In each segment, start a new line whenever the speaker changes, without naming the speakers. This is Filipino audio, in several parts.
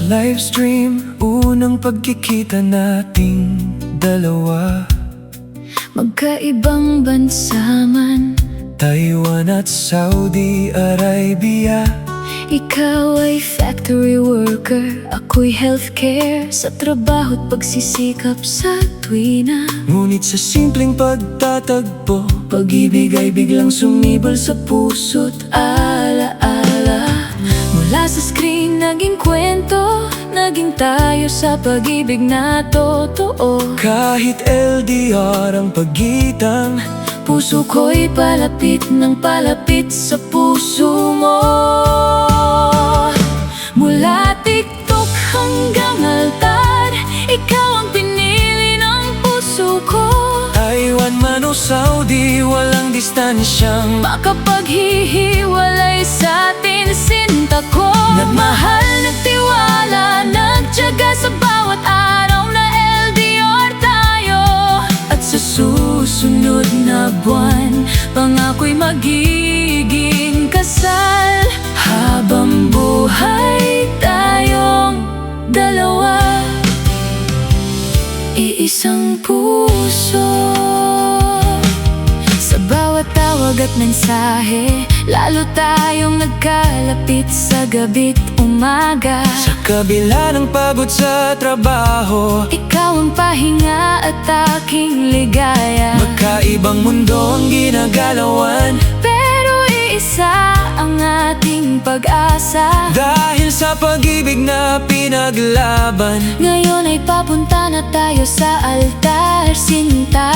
livestream, unang pagkikita nating dalawa.
Magkaibang bansa man,
Taiwan at Saudi Arabia.
ikaw ay factory worker, ako'y healthcare. Sa trabaho't pagsisikap sa tuwina.
Ngunit sa simpleng pagtatagpo,
Pag-ibig ay biglang sumibol sa puso't alaala. Mula sa screen naging kwento, naging tayo sa pag-ibig na totoo.
kahit LDR ang pagitan,
Puso ko'y palapit ng palapit sa puso mo. Mula TikTok hanggang altar, ikaw ang pinili ng puso ko.
Taiwan man o Saudi, walang distansyang
Makapaghihiwalay sa atin sinta ko. Nagmahal, nagtiwala, nagtiyaga sa bawat araw na LDR tayo. At sa susunod na buwan, pangako'y magiging kasal. Habang buhay tayong dalawa, iisang puso. Sa bawat tawag at mensahe, lalo tayong nagkalapit sa gabi't umaga.
sa kabila ng pagod sa trabaho,
Ikaw ang pahinga at aking ligaya.
magkaibang mundo ang ginagalawan.
Pero iisa ang ating pag-asa.
Dahil sa pag-ibig na pinaglaban,
Ngayon ay papunta na tayo sa altar, sinta.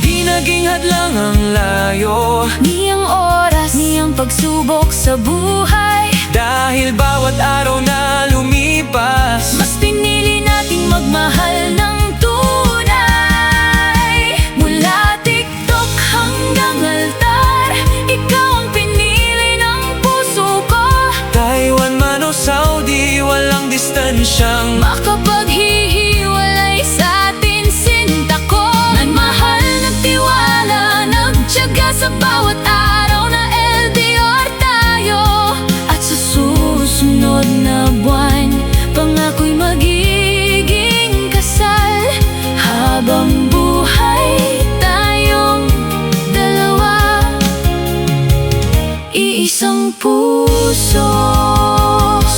di naging hadlang ang layo.
Ni ang oras, ni ang pagsubok sa buhay.
Dahil bawat araw na lumipas,
Mas pinili nating magmahal ng tunay. Mula TikTok hanggang altar, ikaw ang pinili ng puso ko.
Taiwan man o Saudi, walang distansyang
Makapaghihiwalay sa atin sinta ko. Nagmahal, nagtiwala, nagtiyaga sa bawat araw na LDR tayo. At sa susunod na buwan, pangako'y magiging kasal. Habang buhay tayong dalawa, iisang puso.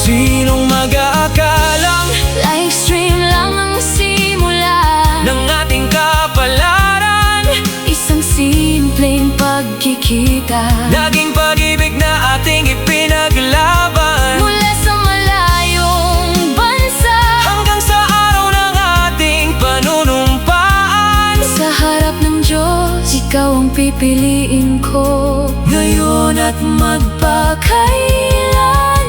Sinong mag-aakalang
Livestream lang ang simula
ng ating kapalaran?
Isang simpleng pagkikita,
Naging pag-ibig na ating ipinaglaban,
mula sa malayong bansa.
hanggang sa araw ng ating panunumpaan.
Sa harap ng Diyos, ikaw ang pipiliin ko, ngayon at magpakailanman.